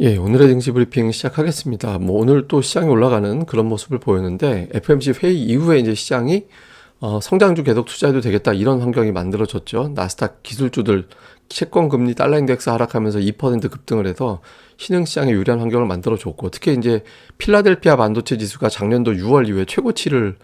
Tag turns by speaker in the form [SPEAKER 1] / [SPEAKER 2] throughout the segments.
[SPEAKER 1] 예, 오늘의 증시 브리핑 시작하겠습니다. 오늘 또 시장이 올라가는 그런 모습을 보였는데, FMC 회의 이후에 이제 시장이 성장주 계속 투자해도 되겠다 이런 환경이 만들어졌죠. 나스닥 기술주들 채권 금리 달러 인덱스 하락하면서 2% 급등을 해서 신흥 시장에 유리한 환경을 만들어줬고, 특히 이제 필라델피아 반도체 지수가 작년도 6월 이후에 최고치를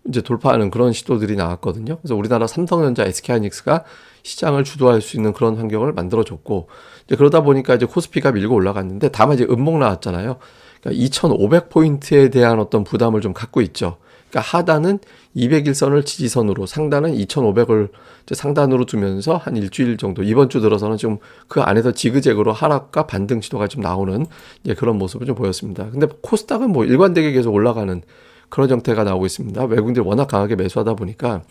[SPEAKER 1] 이제 돌파하는 그런 시도들이 나왔거든요. 그래서 우리나라 삼성전자, SK하이닉스가 시장을 주도할 수 있는 그런 환경을 만들어줬고, 이제 그러다 보니까 이제 코스피가 밀고 올라갔는데, 다만 이제 음봉 나왔잖아요. 그러니까 2,500포인트에 대한 어떤 부담을 좀 갖고 있죠. 그러니까 하단은 200일선을 지지선으로, 상단은 2,500을 상단으로 두면서 한 일주일 정도, 이번 주 들어서는 좀 그 안에서 지그재그로 하락과 반등 시도가 좀 나오는 이제 그런 모습을 좀 보였습니다. 근데 코스닥은 뭐 일관되게 계속 올라가는 그런 형태가 나오고 있습니다. 외국인들이 워낙 강하게 매수하다 보니까.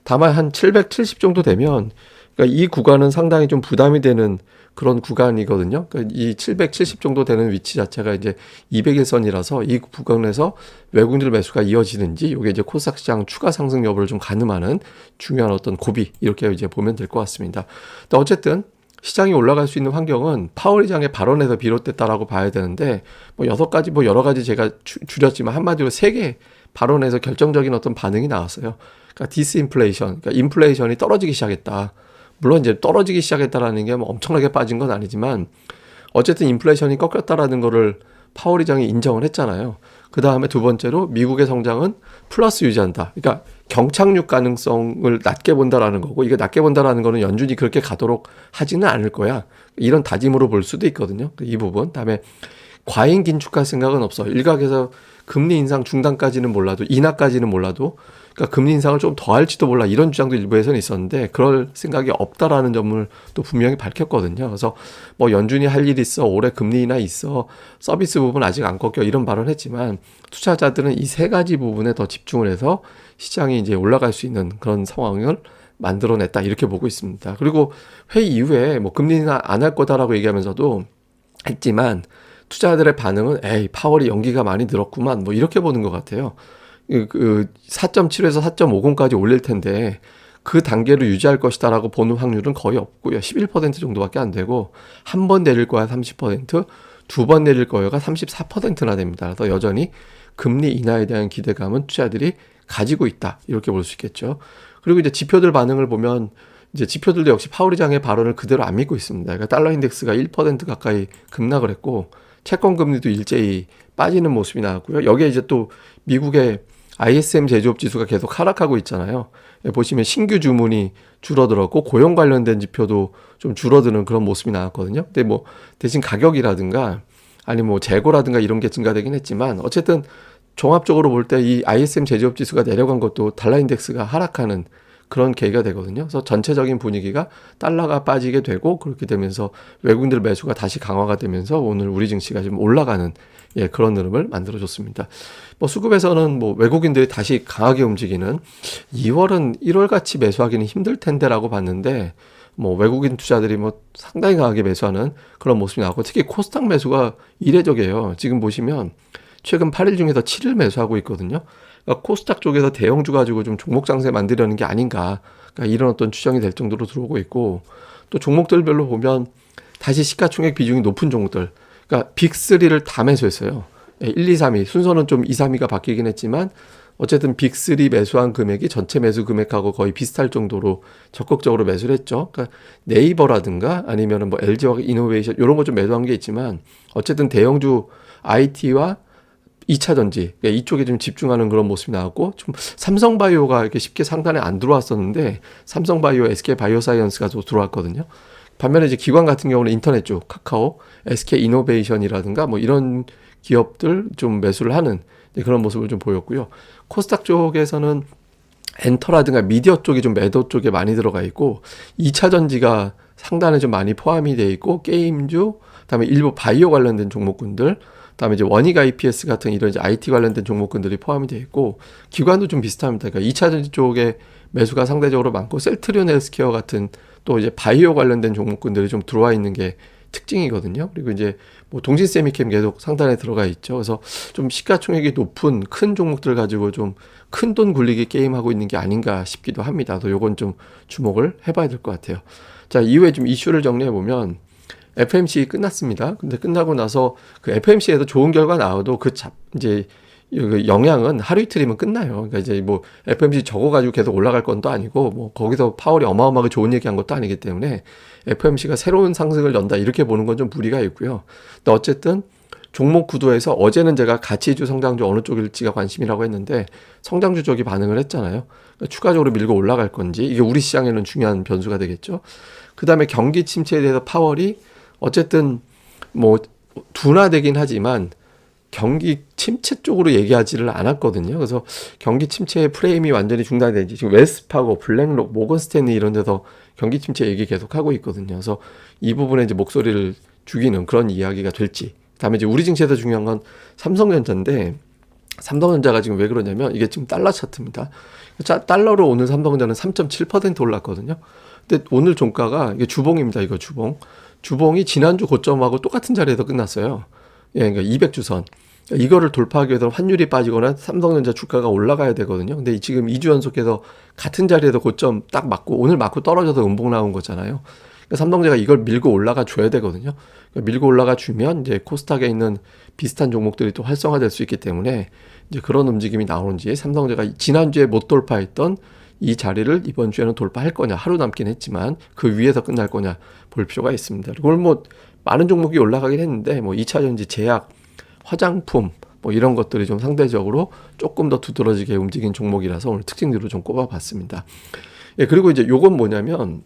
[SPEAKER 1] 다만 한 770 정도 되면, 그러니까 이 구간은 상당히 좀 부담이 되는 그런 구간이거든요. 그러니까 이 770 정도 되는 위치 자체가 이제 200일선이라서 이 구간에서 외국인들 매수가 이어지는지, 이게 이제 코스닥 시장 추가 상승 여부를 좀 가늠하는 중요한 어떤 고비, 이렇게 이제 보면 될 것 같습니다. 근데 어쨌든 시장이 올라갈 수 있는 환경은 파월 의장의 발언에서 비롯됐다라고 봐야 되는데, 뭐 6가지, 뭐 여러 가지 제가 줄였지만 한마디로 3개 발언에서 결정적인 어떤 반응이 나왔어요. 그러니까 디스인플레이션, 그러니까 인플레이션이 떨어지기 시작했다. 물론 이제 떨어지기 시작했다라는 게 뭐 엄청나게 빠진 건 아니지만, 어쨌든 인플레이션이 꺾였다라는 거를 파월 의장이 인정을 했잖아요. 그 다음에 두 번째로 미국의 성장은 플러스 유지한다. 그러니까 경착륙 가능성을 낮게 본다라는 거고, 이게 낮게 본다라는 거는 연준이 그렇게 가도록 하지는 않을 거야. 이런 다짐으로 볼 수도 있거든요. 이 부분. 다음에 과잉 긴축할 생각은 없어. 일각에서 금리 인상 중단까지는 몰라도, 인하까지는 몰라도, 그러니까 금리 인상을 좀 더 할지도 몰라, 이런 주장도 일부에서는 있었는데, 그럴 생각이 없다라는 점을 또 분명히 밝혔거든요. 그래서 뭐 연준이 할 일 있어, 올해 금리 인하 있어, 서비스 부분 아직 안 꺾여, 이런 발언을 했지만, 투자자들은 이 3가지 부분에 더 집중을 해서 시장이 이제 올라갈 수 있는 그런 상황을 만들어냈다, 이렇게 보고 있습니다. 그리고 회의 이후에 뭐 금리 인하 안 할 거다라고 얘기하면서도 했지만, 투자자들의 반응은 에이, 파월이 연기가 많이 늘었구만, 뭐 이렇게 보는 것 같아요. 4.75에서 4.50까지 올릴 텐데 그 단계로 유지할 것이다라고 보는 확률은 거의 없고요. 11% 정도밖에 안 되고, 한 번 내릴 거야 30%, 두 번 내릴 거야가 34%나 됩니다. 그래서 여전히 금리 인하에 대한 기대감은 투자들이 가지고 있다, 이렇게 볼 수 있겠죠. 그리고 이제 지표들 반응을 보면, 이제 지표들도 역시 파월 의장의 발언을 그대로 안 믿고 있습니다. 그러니까 달러 인덱스가 1% 가까이 급락을 했고, 채권 금리도 일제히 빠지는 모습이 나왔고요. 여기에 이제 또 미국의 ISM 제조업 지수가 계속 하락하고 있잖아요. 보시면 신규 주문이 줄어들었고, 고용 관련된 지표도 좀 줄어드는 그런 모습이 나왔거든요. 근데 뭐 대신 가격이라든가 아니 뭐 재고라든가 이런 게 증가되긴 했지만, 어쨌든 종합적으로 볼 때 이 ISM 제조업 지수가 내려간 것도 달러 인덱스가 하락하는 그런 계기가 되거든요. 그래서 전체적인 분위기가 달러가 빠지게 되고, 그렇게 되면서 외국인들 매수가 다시 강화가 되면서 오늘 우리 증시가 좀 올라가는, 예, 그런 흐름을 만들어줬습니다. 뭐 수급에서는 뭐 외국인들이 다시 강하게 움직이는, 2월은 1월 같이 매수하기는 힘들 텐데라고 봤는데, 뭐 외국인 투자들이 뭐 상당히 강하게 매수하는 그런 모습이 나오고, 특히 코스닥 매수가 이례적이에요. 지금 보시면 최근 8일 중에서 7일 매수하고 있거든요. 그러니까 코스닥 쪽에서 대형주 가지고 좀 종목 장세 만들려는 게 아닌가, 그러니까 이런 어떤 추정이 될 정도로 들어오고 있고, 또 종목들별로 보면 다시 시가총액 비중이 높은 종목들, 그러니까 빅3를 다 매수했어요. 1, 2, 3위 순서는 좀 2, 3위가 바뀌긴 했지만, 어쨌든 빅3 매수한 금액이 전체 매수 금액하고 거의 비슷할 정도로 적극적으로 매수를 했죠. 그러니까 네이버라든가 아니면은 뭐 LG화학 이노베이션 이런 거 좀 매수한 게 있지만, 어쨌든 대형주 IT와 2차 전지, 그러니까 이쪽에 좀 집중하는 그런 모습이 나왔고, 좀 삼성바이오가 이렇게 쉽게 상단에 안 들어왔었는데, 삼성바이오, SK바이오사이언스가 또 들어왔거든요. 반면에 이제 기관 같은 경우는 인터넷 쪽, 카카오, SK이노베이션이라든가 뭐 이런 기업들 좀 매수를 하는 그런 모습을 좀 보였고요. 코스닥 쪽에서는 엔터라든가 미디어 쪽이 좀 매도 쪽에 많이 들어가 있고, 2차 전지가 상단에 좀 많이 포함이 돼 있고, 게임주, 그다음에 일부 바이오 관련된 종목군들, 그다음에 이제 원익 IPS 같은 이런 이제 IT 관련된 종목군들이 포함이 되어 있고, 기관도 좀 비슷합니다. 그러니까 2차 전지 쪽에 매수가 상대적으로 많고, 셀트리온 헬스케어 같은 또 이제 바이오 관련된 종목군들이 좀 들어와 있는 게 특징이거든요. 그리고 이제 뭐 동신 세미캠 계속 상단에 들어가 있죠. 그래서 좀 시가총액이 높은 큰 종목들 가지고 좀 큰 돈 굴리기 게임하고 있는 게 아닌가 싶기도 합니다. 그래서 요건 좀 주목을 해봐야 될 것 같아요. 자, 이후에 좀 이슈를 정리해 보면, FMC 끝났습니다. 근데 끝나고 나서 그 FMC에도 좋은 결과 나와도 이제 그 영향은 하루 이틀이면 끝나요. 그러니까 이제 뭐 FMC 적어가지고 계속 올라갈 건 또 아니고 뭐 거기서 파월이 어마어마하게 좋은 얘기한 것도 아니기 때문에 FMC가 새로운 상승을 연다 이렇게 보는 건 좀 무리가 있고요. 근데 어쨌든 종목 구도에서 어제는 제가 가치주, 성장주 어느 쪽일지가 관심이라고 했는데 성장주 쪽이 반응을 했잖아요. 그러니까 추가적으로 밀고 올라갈 건지 이게 우리 시장에는 중요한 변수가 되겠죠. 그 다음에 경기 침체에 대해서 파월이 어쨌든 뭐 둔화되긴 하지만 경기 침체 쪽으로 얘기하지를 않았거든요. 그래서 경기 침체의 프레임이 완전히 중단된지 지금 웰스파고, 블랙록, 모건스탠리 이런 데서 경기 침체 얘기 계속 하고 있거든요. 그래서 이 부분에 이제 목소리를 죽이는 그런 이야기가 될지. 그다음에 이제 우리 증시에서 중요한 건 삼성전자인데 삼성전자가 지금 왜 그러냐면 이게 지금 달러 차트입니다. 달러로 오늘 삼성전자는 3.7% 올랐거든요. 근데 오늘 종가가 이게 주봉입니다. 이거 주봉. 주봉이 지난주 고점하고 똑같은 자리에서 끝났어요. 예, 그러니까 200주선. 이거를 돌파하기 위해서 환율이 빠지거나 삼성전자 주가가 올라가야 되거든요. 근데 지금 2주 연속해서 같은 자리에서 고점 딱 맞고 오늘 맞고 떨어져서 음봉 나온 거잖아요. 그러니까 삼성전자가 이걸 밀고 올라가 줘야 되거든요. 그러니까 밀고 올라가 주면 이제 코스닥에 있는 비슷한 종목들이 또 활성화될 수 있기 때문에 이제 그런 움직임이 나오는지 삼성전자가 지난주에 못 돌파했던 이 자리를 이번 주에는 돌파할 거냐, 하루 남긴 했지만 그 위에서 끝날 거냐 볼 필요가 있습니다. 그리고 뭐 많은 종목이 올라가긴 했는데 뭐 2차전지, 제약, 화장품 뭐 이런 것들이 좀 상대적으로 조금 더 두드러지게 움직인 종목이라서 오늘 특징들로 좀 꼽아봤습니다. 예, 그리고 이제 요건 뭐냐면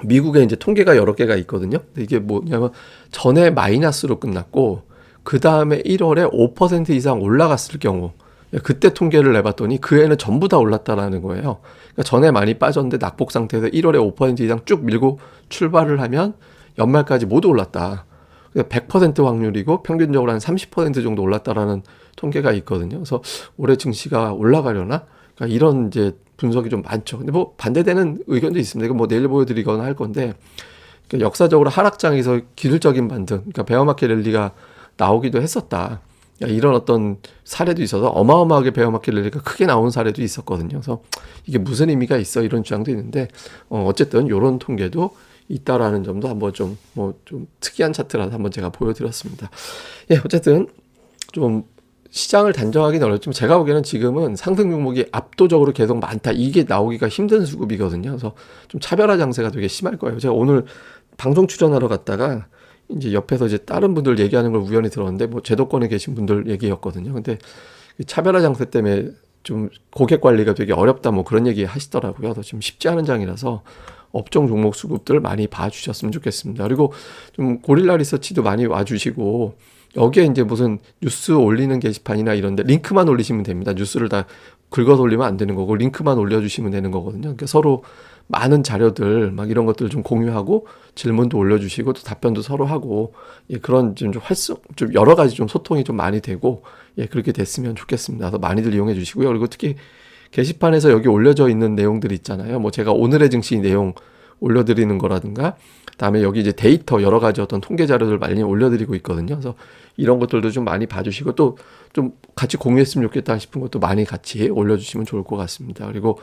[SPEAKER 1] 미국에 이제 통계가 여러 개가 있거든요. 근데 이게 뭐냐면 전에 마이너스로 끝났고 그 다음에 1월에 5% 이상 올라갔을 경우 그때 통계를 내봤더니 그 애는 전부 다 올랐다라는 거예요. 그러니까 전에 많이 빠졌는데 낙폭 상태에서 1월에 5% 이상 쭉 밀고 출발을 하면 연말까지 모두 올랐다. 100% 확률이고 평균적으로 한 30% 정도 올랐다라는 통계가 있거든요. 그래서 올해 증시가 올라가려나? 그러니까 이런 이제 분석이 좀 많죠. 근데 뭐 반대되는 의견도 있습니다. 이거 뭐 내일 보여드리거나 할 건데 그러니까 역사적으로 하락장에서 기술적인 반등, 그러니까 베어마켓 랠리가 나오기도 했었다. 이런 어떤 사례도 있어서 어마어마하게 베어마켓 랠리가 크게 나온 사례도 있었거든요. 그래서 이게 무슨 의미가 있어 이런 주장도 있는데 어쨌든 이런 통계도 있다라는 점도 한번 좀 특이한 차트라서 한번 제가 보여드렸습니다. 예, 어쨌든 좀 시장을 단정하기는 어렵지만 제가 보기에는 지금은 상승 종목이 압도적으로 계속 많다. 이게 나오기가 힘든 수급이거든요. 그래서 좀 차별화 장세가 되게 심할 거예요. 제가 오늘 방송 출연하러 갔다가 이제 옆에서 이제 다른 분들 얘기하는 걸 우연히 들었는데 뭐 제도권에 계신 분들 얘기였거든요. 근데 차별화 장세 때문에 좀 고객 관리가 되게 어렵다 뭐 그런 얘기 하시더라고요. 그래서 좀 쉽지 않은 장이라서 업종 종목 수급들 많이 봐주셨으면 좋겠습니다. 그리고 좀 고릴라 리서치도 많이 와주시고 여기에 이제 무슨 뉴스 올리는 게시판이나 이런데 링크만 올리시면 됩니다. 뉴스를 다 긁어서 올리면 안 되는 거고 링크만 올려주시면 되는 거거든요. 그러니까 서로 많은 자료들 막 이런 것들 좀 공유하고 질문도 올려주시고 또 답변도 서로 하고 예, 그런 좀 여러 가지 좀 소통이 좀 많이 되고 예, 그렇게 됐으면 좋겠습니다. 그래서 많이들 이용해 주시고요. 그리고 특히 게시판에서 여기 올려져 있는 내용들이 있잖아요. 뭐 제가 오늘의 증시 내용 올려드리는 거라든가 다음에 여기 이제 데이터 여러 가지 어떤 통계 자료들 많이 올려드리고 있거든요. 그래서 이런 것들도 좀 많이 봐주시고 또 좀 같이 공유했으면 좋겠다 싶은 것도 많이 같이 올려주시면 좋을 것 같습니다. 그리고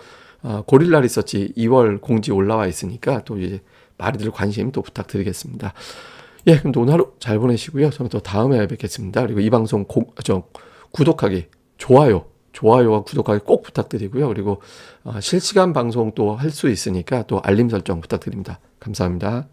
[SPEAKER 1] 고릴라 리서치 2월 공지 올라와 있으니까 또 이제 많이들 관심 또 부탁드리겠습니다. 예, 그럼 또 오늘 하루 잘 보내시고요. 저는 또 다음에 뵙겠습니다. 그리고 이 방송 구독하기, 좋아요와 구독하기 꼭 부탁드리고요. 그리고 실시간 방송 또 할 수 있으니까 또 알림 설정 부탁드립니다. 감사합니다.